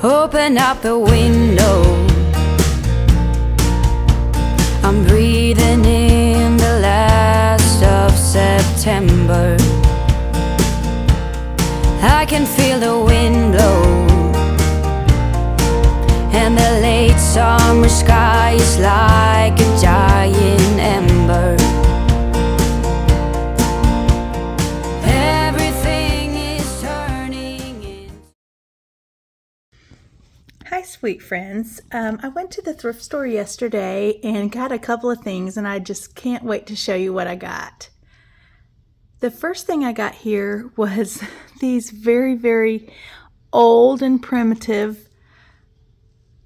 Open up the window. I'm breathing in the last of September. I can feel the wind blow, and the late summer sky is like a giant ember. Everything is turning in. Hi, sweet friends. I went to the thrift store yesterday and got a couple of things, and I just can't wait to show you what I got. The first thing I got here was these very, very old and primitive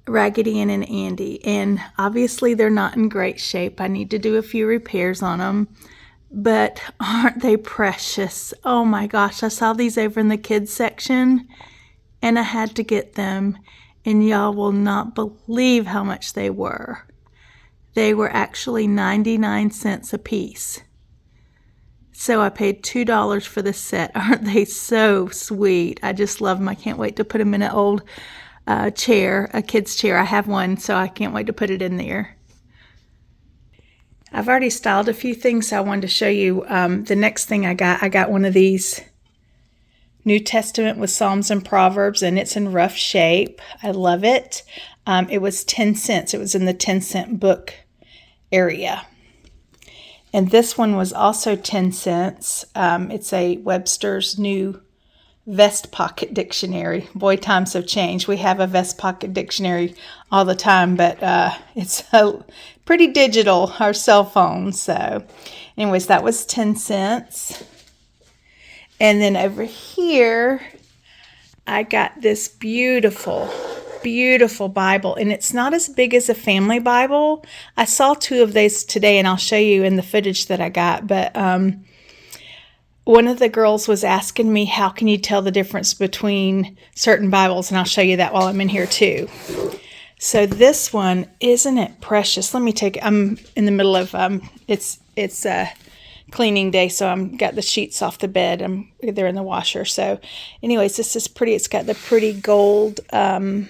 Raggedy Ann and Andy, and obviously they're not in great shape. I need to do a few repairs on them, but aren't they precious? Oh my gosh, I saw these over in the kids section, and I had to get them, and y'all will not believe how much they were. They were actually 99 cents a piece. So I paid $2 for the set. Aren't they so sweet? I just love them. I can't wait to put them in an old chair, a kid's chair. I have one, so I can't wait to put it in there. I've already styled a few things, so I wanted to show you the next thing I got one of these New Testament with Psalms and Proverbs, and it's in rough shape. I love it. It was 10 cents. It was in the 10-cent book area. And this one was also 10 cents. It's a Webster's New Vest Pocket Dictionary. Boy, times have changed. We have a vest pocket dictionary all the time, but it's pretty digital, our cell phones. So anyways, that was 10 cents. And then over here, I got this beautiful Bible, and it's not as big as a family Bible. I saw two of these today, and I'll show you in the footage that I got, but one of the girls was asking me, how can you tell the difference between certain Bibles, and I'll show you that while I'm in here too. So this one, isn't it precious? Let me take it. I'm in the middle of, it's cleaning day, so I'm got the sheets off the bed. They're in the washer. So anyways, this is pretty. It's got the pretty gold lame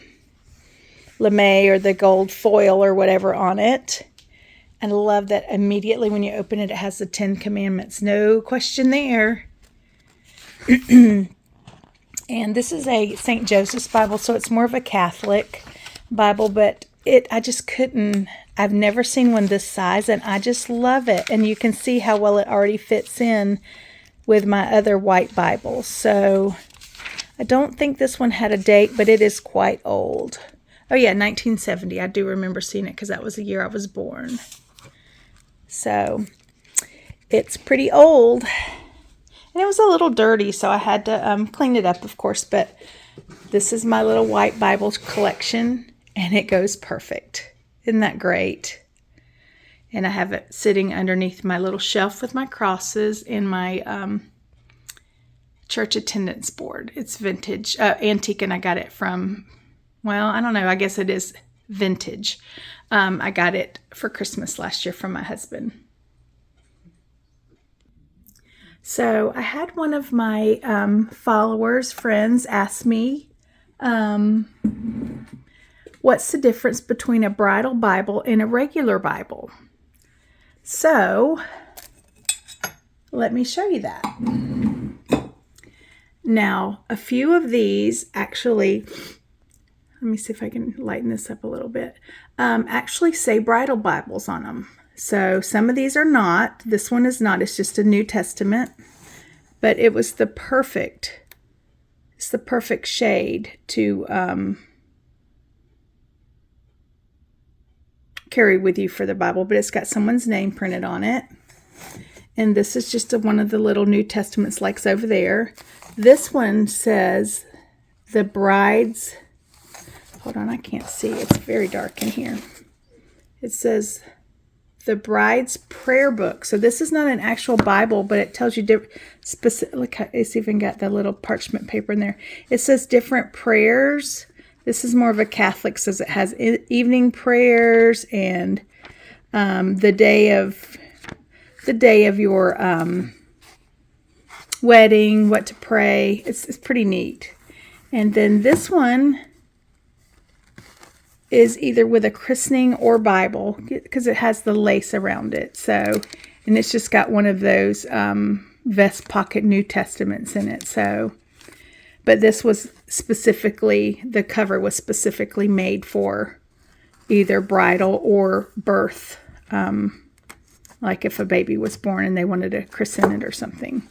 or the gold foil or whatever on it. And I love that immediately when you open it, it has the 10 Commandments. No question there. And this is a St. Joseph's Bible, so it's more of a Catholic Bible, but I just couldn't, I've never seen one this size, and I just love it. And you can see how well it already fits in with my other white Bibles. So I don't think this one had a date, but it is quite old. Oh yeah, 1970. I do remember seeing it because that was the year I was born. So it's pretty old. And it was a little dirty, so I had to clean it up, of course. But this is my little white Bible collection, and it goes perfect. Isn't that great? And I have it sitting underneath my little shelf with my crosses and my church attendance board. It's vintage, antique, and I got it from, well, I don't know. I guess it is vintage. I got it for Christmas last year from my husband. So I had one of my friends ask me, what's the difference between a bridal Bible and a regular Bible? So let me show you that. Now, a few of these actually, let me see if I can lighten this up a little bit, actually say bridal Bibles on them. So some of these are not. This one is not. It's just a New Testament. But it was the perfect shade to carry with you for the Bible. But it's got someone's name printed on it. And this is just one of the little New Testaments likes over there. This one says the bride's, hold on, I can't see. It's very dark in here. It says the bride's prayer book. So this is not an actual Bible, but it tells you different specific. Look, it's even got the little parchment paper in there. It says different prayers. This is more of a Catholic, says it has evening prayers and the day of your wedding, what to pray. It's pretty neat. And then this one is either with a christening or Bible, because it has the lace around it. So, and it's just got one of those vest pocket New Testaments in it. So, but this was specifically, the cover was specifically made for either bridal or birth. Like if a baby was born and they wanted to christen it or something.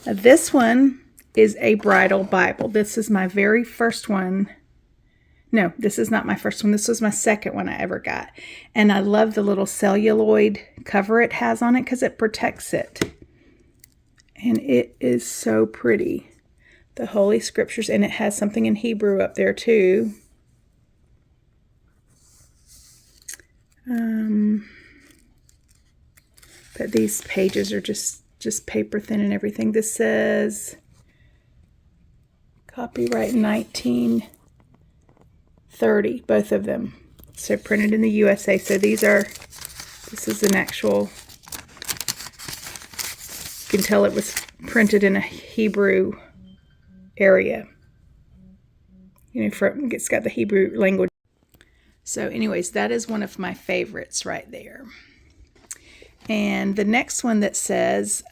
This one is a Bridal Bible. This is my very first one. No, this is not my first one. This was my second one I ever got. And I love the little celluloid cover it has on it because it protects it. And it is so pretty. The Holy Scriptures. And it has something in Hebrew up there too. But these pages are just paper thin and everything. This says copyright 1930, both of them. So printed in the USA. So this is an actual, you can tell it was printed in a Hebrew area. You know, it's got the Hebrew language. So anyways, that is one of my favorites right there. And the next one that says,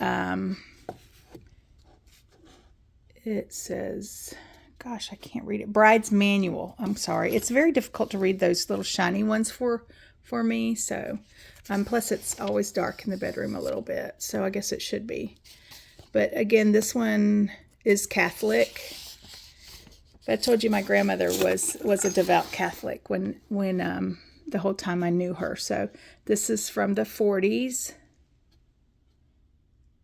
it says, gosh, I can't read it. Bride's Manual. I'm sorry. It's very difficult to read those little shiny ones for me. So, plus it's always dark in the bedroom a little bit. So I guess it should be. But again, this one is Catholic. But I told you my grandmother was a devout Catholic when the whole time I knew her. So this is from the 40s.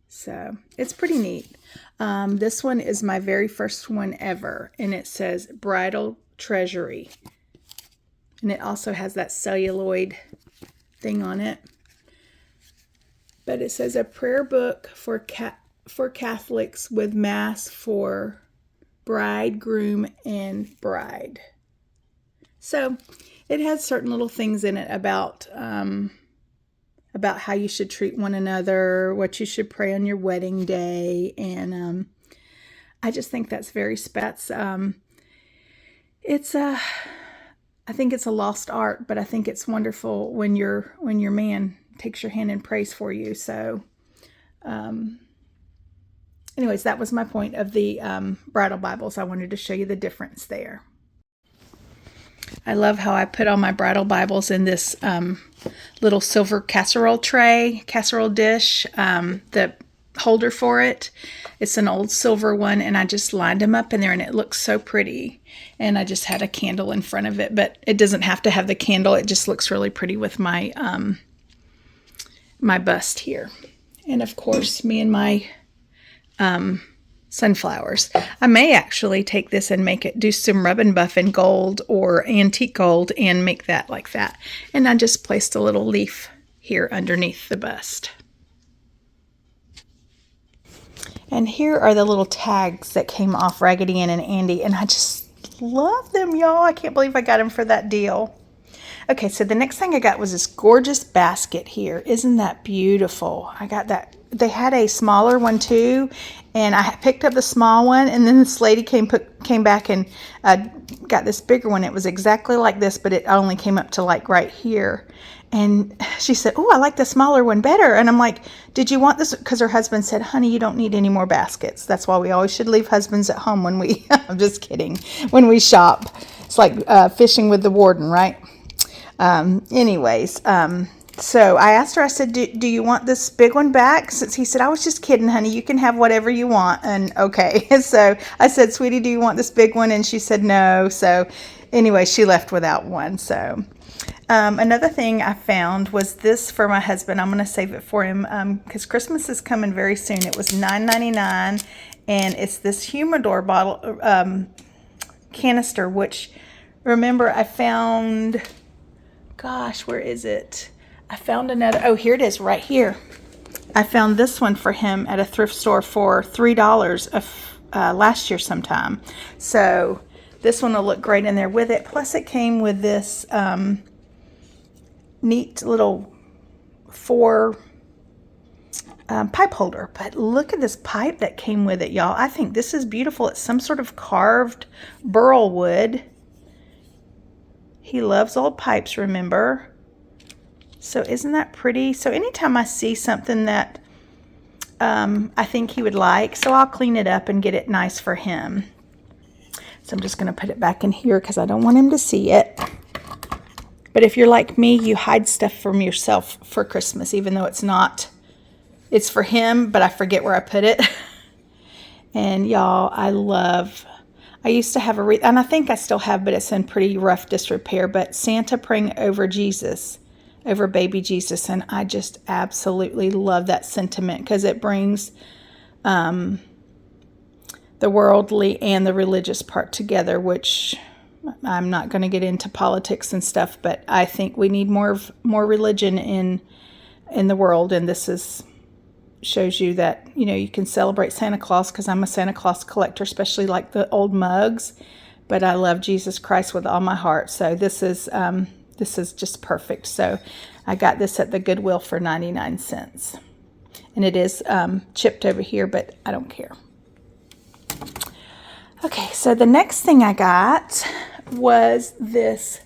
So it's pretty neat. This one is my very first one ever. And it says Bridal Treasury. And it also has that celluloid thing on it. But it says a prayer book for Catholics with Mass for bride, groom, and bride. So it has certain little things in it about how you should treat one another, what you should pray on your wedding day, and I just think that's very I think it's a lost art, but I think it's wonderful when your man takes your hand and prays for you. So, anyways, that was my point of the Bridal Bibles. I wanted to show you the difference there. I love how I put all my Bridal Bibles in this little silver casserole dish, the holder for it. It's an old silver one, and I just lined them up in there, and it looks so pretty. And I just had a candle in front of it, but it doesn't have to have the candle. It just looks really pretty with my my bust here. And of course, me and my sunflowers. I may actually take this and do some rub and buff in gold or antique gold and make that like that. And I just placed a little leaf here underneath the bust. And here are the little tags that came off Raggedy Ann and Andy, and I just love them, y'all. I can't believe I got them for that deal. Okay, so the next thing I got was this gorgeous basket here. Isn't that beautiful? I got that. They had a smaller one too, and I picked up the small one, and then this lady came back and got this bigger one. It was exactly like this, but it only came up to like right here. And she said, "Oh, I like the smaller one better." And I'm like, "Did you want this?" Because her husband said, "Honey, you don't need any more baskets." That's why we always should leave husbands at home when we, I'm just kidding, when we shop. It's like fishing with the warden, right? So I asked her, I said, do you want this big one back? Since he said, "I was just kidding, honey. You can have whatever you want." And okay. So I said, "Sweetie, do you want this big one?" And she said, "No." So anyway, she left without one. So another thing I found was this for my husband. I'm going to save it for him because Christmas is coming very soon. It was $9.99, and it's this humidor bottle canister, which, remember, I found, gosh, where is it? I found another, oh, here it is, right here. I found this one for him at a thrift store for $3 last year sometime. So this one will look great in there with it. Plus it came with this neat little 4 pipe holder. But look at this pipe that came with it, y'all. I think this is beautiful. It's some sort of carved burl wood He loves old pipes, remember? So isn't that pretty? So anytime I see something that I think he would like, so I'll clean it up and get it nice for him. So I'm just going to put it back in here because I don't want him to see it. But if you're like me, you hide stuff from yourself for Christmas, even though it's not. It's for him, but I forget where I put it. And y'all, I used to have a wreath, and I think I still have, but it's in pretty rough disrepair, but Santa praying over Jesus, over baby Jesus, and I just absolutely love that sentiment because it brings the worldly and the religious part together, which I'm not going to get into politics and stuff, but I think we need more religion in the world, and this shows you that, you know, you can celebrate Santa Claus, because I'm a Santa Claus collector, especially like the old mugs, but I love Jesus Christ with all my heart. So this is just perfect. So I got this at the Goodwill for 99 cents, and it is chipped over here, but I don't care. Okay, so the next thing I got was this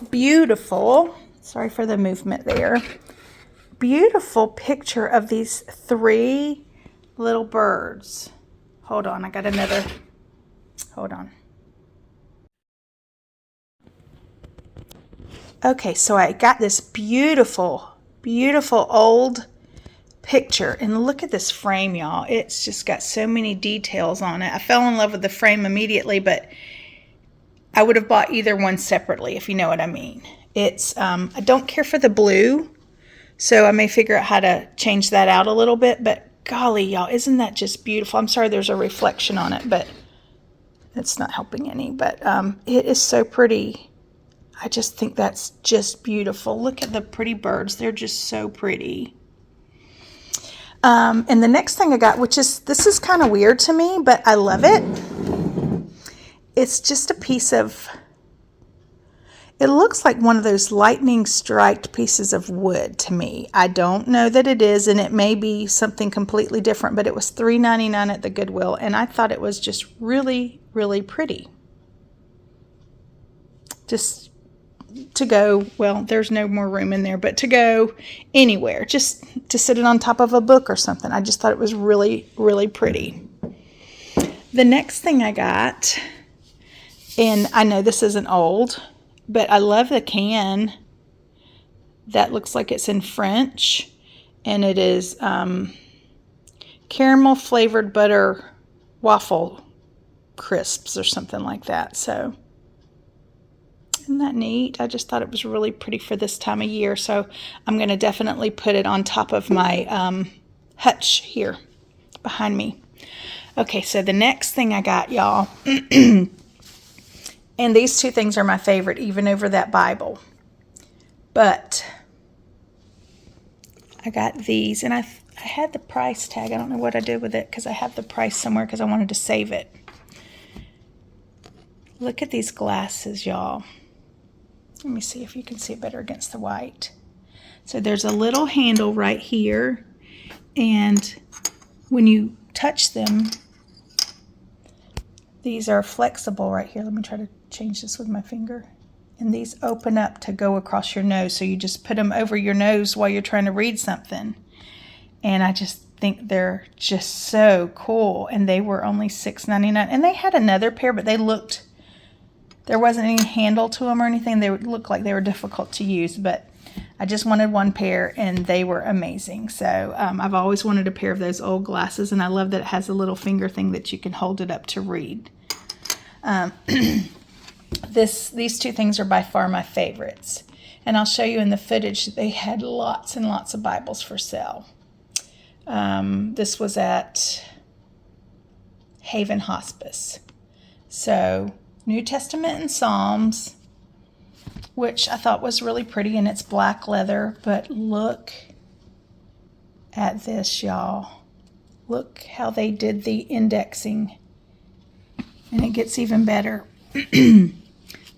beautiful, sorry for the movement there, beautiful picture of these 3 little birds. Hold on, I got another. Hold on. Okay, so I got this beautiful, beautiful old picture, and look at this frame, y'all. It's just got so many details on it. I fell in love with the frame immediately, but I would have bought either one separately, if you know what I mean. It's I don't care for the blue, so I may figure out how to change that out a little bit, but golly, y'all, isn't that just beautiful? I'm sorry there's a reflection on it, but it's not helping any, but it is so pretty. I just think that's just beautiful. Look at the pretty birds. They're just so pretty. And the next thing I got, this is kind of weird to me, but I love it. It's just a piece of, it looks like one of those lightning striked pieces of wood to me. I don't know that it is, and it may be something completely different, but it was $3.99 at the Goodwill, and I thought it was just really, really pretty. Just to go, well, there's no more room in there, but to go anywhere, just to sit it on top of a book or something. I just thought it was really, really pretty. The next thing I got, and I know this isn't old, but I love the can. That looks like it's in French, and it is caramel flavored butter waffle crisps or something like that. So isn't that neat? I just thought it was really pretty for this time of year. So I'm going to definitely put it on top of my hutch here behind me. Okay, so the next thing I got, y'all, and these 2 things are my favorite, even over that Bible. But I got these, and I had the price tag. I don't know what I did with it because I have the price somewhere because I wanted to save it. Look at these glasses, y'all. Let me see if you can see it better against the white. So there's a little handle right here, and when you touch them, these are flexible right here. Let me try to change this with my finger. And these open up to go across your nose, so you just put them over your nose while you're trying to read something. And I just think they're just so cool, and they were only $6.99. And they had another pair, but they looked, there wasn't any handle to them or anything. They looked like they were difficult to use, but I just wanted one pair, and they were amazing. So I've always wanted a pair of those old glasses, and I love that it has a little finger thing that you can hold it up to read. These 2 things are by far my favorites, and I'll show you in the footage. They had lots and lots of Bibles for sale. This was at Haven Hospice. So New Testament and Psalms, which I thought was really pretty, and it's black leather, but look at this, y'all. Look how they did the indexing, and it gets even better.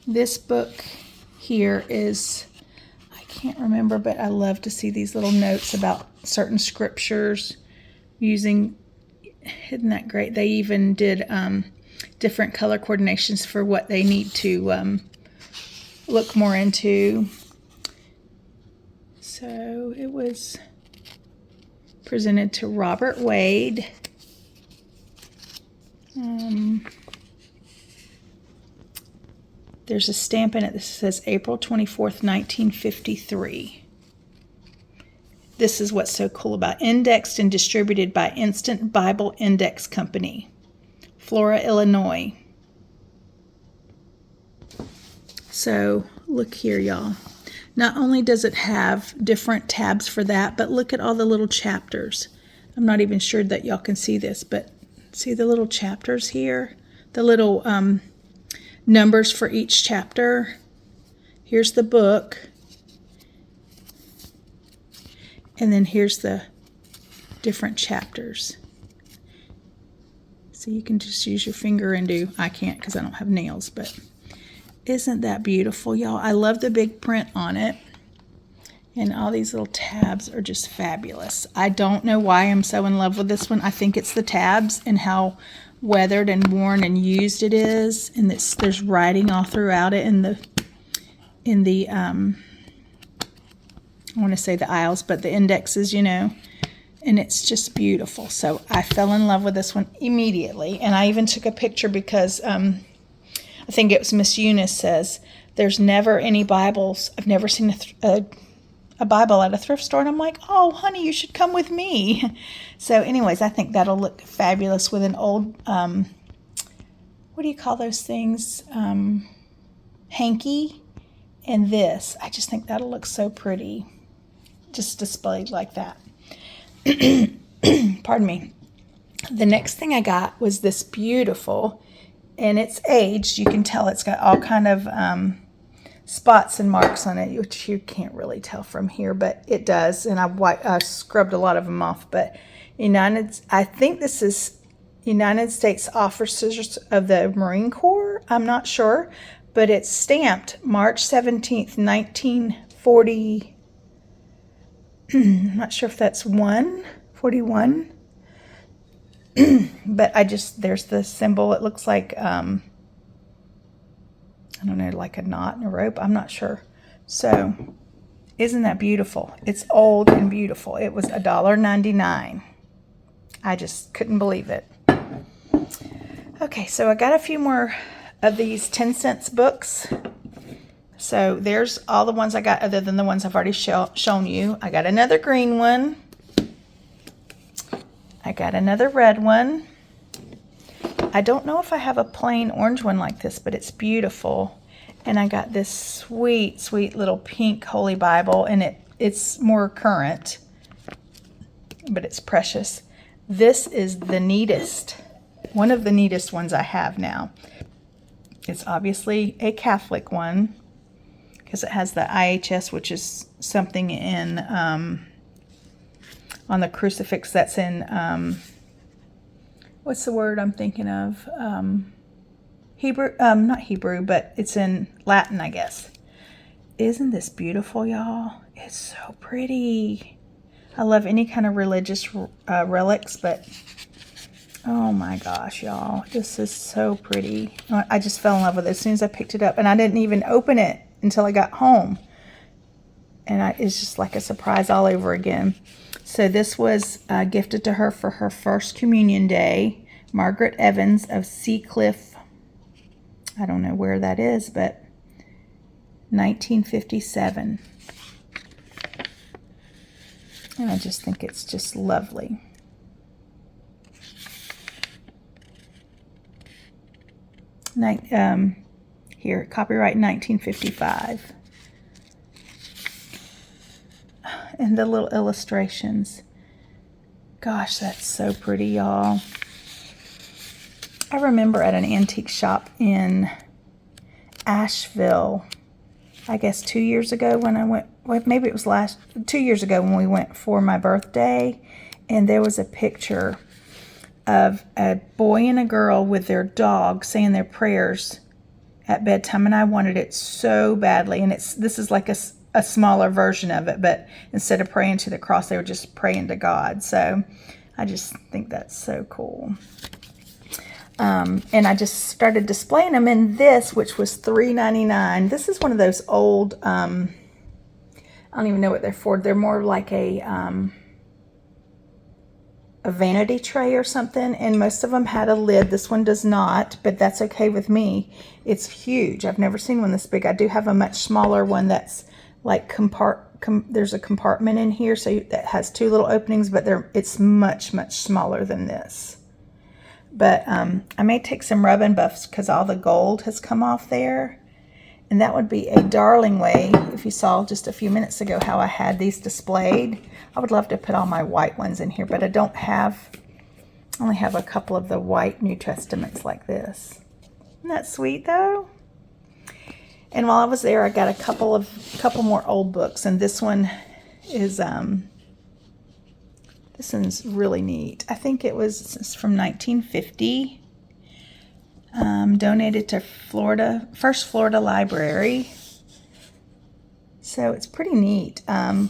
This book here is, I can't remember, but I love to see these little notes about certain scriptures using, isn't that great? They even did different color coordinations for what they need to look more into. So it was presented to Robert Wade. There's a stamp in it that says April 24th, 1953. This is what's so cool about indexed and distributed by Instant Bible Index Company, Flora, Illinois. So look here, y'all. Not only does it have different tabs for that, but look at all the little chapters. I'm not even sure that y'all can see this, but see the little chapters here? The little numbers for each chapter. Here's the book. And then here's the different chapters. So you can just use your finger and do, I can't because I don't have nails, but isn't that beautiful, y'all? I love the big print on it. And all these little tabs are just fabulous. I don't know why I'm so in love with this one. I think it's the tabs and how weathered and worn and used it is. And there's writing all throughout it in the I want to say the aisles, but the indexes, you know. And it's just beautiful. So I fell in love with this one immediately. And I even took a picture because I think it was Miss Eunice says, there's never any Bibles. I've never seen a Bible at a thrift store. And I'm like, oh, honey, you should come with me. So anyways, I think that'll look fabulous with an old, what do you call those things? Hanky and this. I just think that'll look so pretty. Just displayed like that. Pardon me. The next thing I got was this beautiful, and it's aged. You can tell it's got all kind of spots and marks on it, which you can't really tell from here, but it does. And I scrubbed a lot of them off. But I think this is United States Officers of the Marine Corps. I'm not sure, but it's stamped March 17th, 1940. I'm not sure if that's 41. But there's the symbol. It looks like, I don't know, like a knot and a rope. I'm not sure. So, isn't that beautiful? It's old and beautiful. It was $1.99. I just couldn't believe it. Okay, so I got a few more of these 10 cents books. So, there's all the ones I got other than the ones I've already shown you. I got another green one. I got another red one. I don't know if I have a plain orange one like this, but it's beautiful. And I got this sweet, sweet little pink Holy Bible, and it's more current, but it's precious. This is the neatest, one of the neatest ones I have now. It's obviously a Catholic one because it has the IHS, which is something in on the crucifix that's in, what's the word I'm thinking of? Hebrew, not Hebrew, but it's in Latin, I guess. Isn't this beautiful, y'all? It's so pretty. I love any kind of religious relics, but oh my gosh, y'all. This is so pretty. I just fell in love with it as soon as I picked it up, and I didn't even open it until I got home. And it's just like a surprise all over again. So this was gifted to her for her first communion day. Margaret Evans of Seacliff. I don't know where that is, but 1957. And I just think it's just lovely. Here, copyright 1955. And the little illustrations. Gosh, that's so pretty, y'all. I remember at an antique shop in Asheville, I guess 2 years ago when I went, well, maybe it was 2 years ago when we went for my birthday, and there was a picture of a boy and a girl with their dog saying their prayers at bedtime, and I wanted it so badly. And this is like a smaller version of it, but instead of praying to the cross, they were just praying to God. So I just think that's so cool. And I just started displaying them in this, which was $3.99. This is one of those old, I don't even know what they're for. They're more like a vanity tray or something, and most of them had a lid. This one does not, but that's okay with me. It's huge. I've never seen one this big. I do have a much smaller one that's like there's a compartment in here, so that has two little openings, but it's much smaller than this. But I may take some rub and buffs because all the gold has come off there. And that would be a darling way, if you saw just a few minutes ago how I had these displayed. I would love to put all my white ones in here, but I only have a couple of the white New Testaments like this. Isn't that sweet though? And while I was there, I got a couple more old books, and this one is this one's really neat. I think it's from 1950. Donated to First Florida Library. So it's pretty neat. All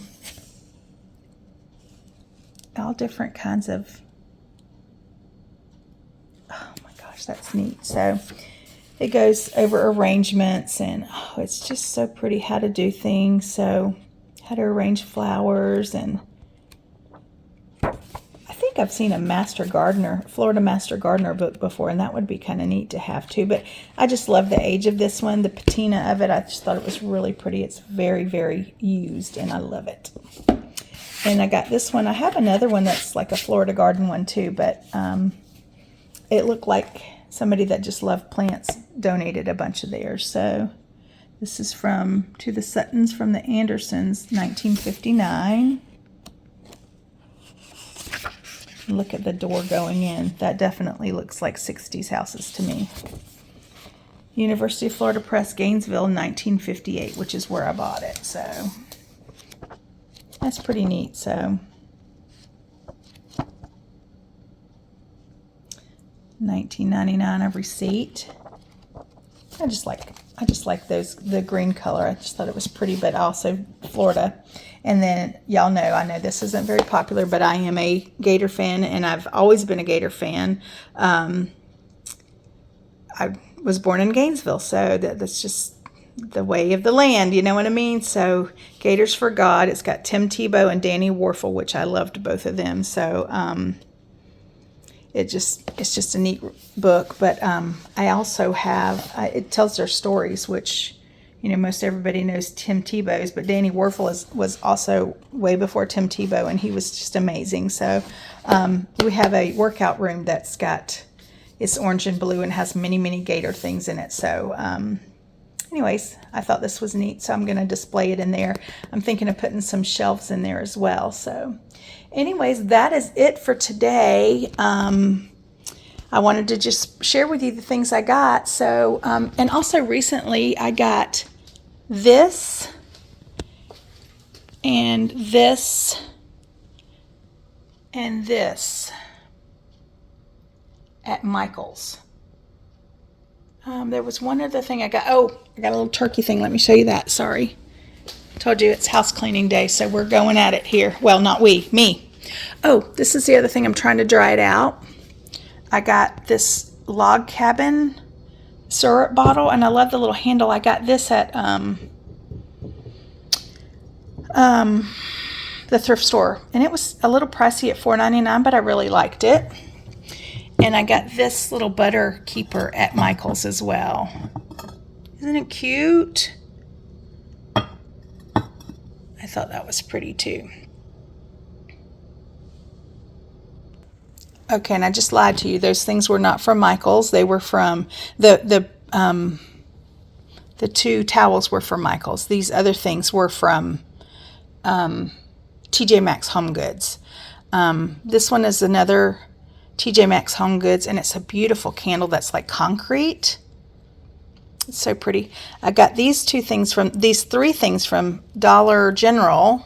different kinds of, oh my gosh, that's neat. So it goes over arrangements, and it's just so pretty how to do things. So how to arrange flowers, and I think I've seen a Florida Master Gardener book before, and that would be kind of neat to have too. But I just love the age of this one, the patina of it. I just thought it was really pretty. It's very, very used, and I love it. And I got this one. I have another one that's like a Florida garden one too, but it looked like somebody that just loved plants donated a bunch of theirs. So this is To the Suttons from the Andersons, 1959. Look at the door going in. That definitely looks like 60s houses to me. University of Florida Press, Gainesville, 1958, which is where I bought it. So that's pretty neat. So $19.99 a receipt. I just like the green color. I just thought it was pretty, but also Florida. And then y'all know, I know this isn't very popular, but I am a Gator fan, and I've always been a Gator fan. I was born in Gainesville, so that's just the way of the land, you know what I mean? So Gators for God. It's got Tim Tebow and Danny Warfel, which I loved both of them. So it's just a neat book. But I also have, it tells their stories, which, you know, most everybody knows Tim Tebow's, but Danny Warfel was also way before Tim Tebow, and he was just amazing. So we have a workout room that's it's orange and blue and has many Gator things in it. So anyways, I thought this was neat, so I'm going to display it in there. I'm thinking of putting some shelves in there as well. So anyways, that is it for today. I wanted to just share with you the things I got. So, and also recently I got this and this and this at Michael's. There was one other thing I got. Oh, I got a little turkey thing. Let me show you that. Sorry. Told you it's house cleaning day, so we're going at it here. Well, not me. Oh, this is the other thing. I'm trying to dry it out. I got this log cabin syrup bottle, and I love the little handle. I got this at the thrift store, and it was a little pricey at $4.99, but I really liked it. And I got this little butter keeper at Michael's as well. Isn't it cute? I thought that was pretty too. Okay, and I just lied to you. Those things were not from Michael's. They were from the two towels were from Michael's. These other things were from TJ Maxx Home Goods. This one is another TJ Maxx Home Goods, and it's a beautiful candle that's like concrete. It's so pretty. I got these three things from Dollar General.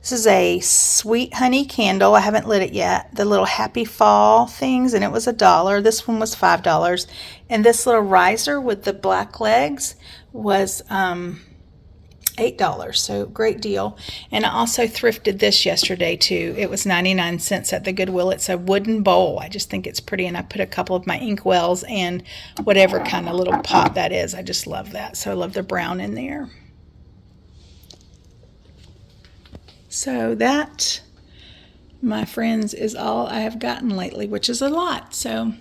This is a sweet honey candle. I haven't lit it yet. The little happy fall things, and it was $1. This one was $5. And this little riser with the black legs was $8, so great deal. And I also thrifted this yesterday too. It was 99 cents at the Goodwill. It's a wooden bowl. I just think it's pretty, and I put a couple of my inkwells and whatever kind of little pot that is. I just love that. So I love the brown in there. So that, my friends, is all I have gotten lately, which is a lot. So,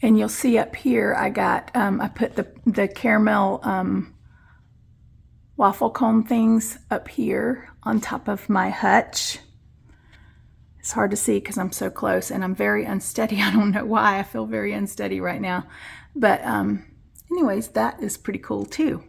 and you'll see up here I got I put the caramel waffle cone things up here on top of my hutch. It's hard to see because I'm so close and I'm very unsteady. I don't know why. I feel very unsteady right now. But anyways, that is pretty cool too.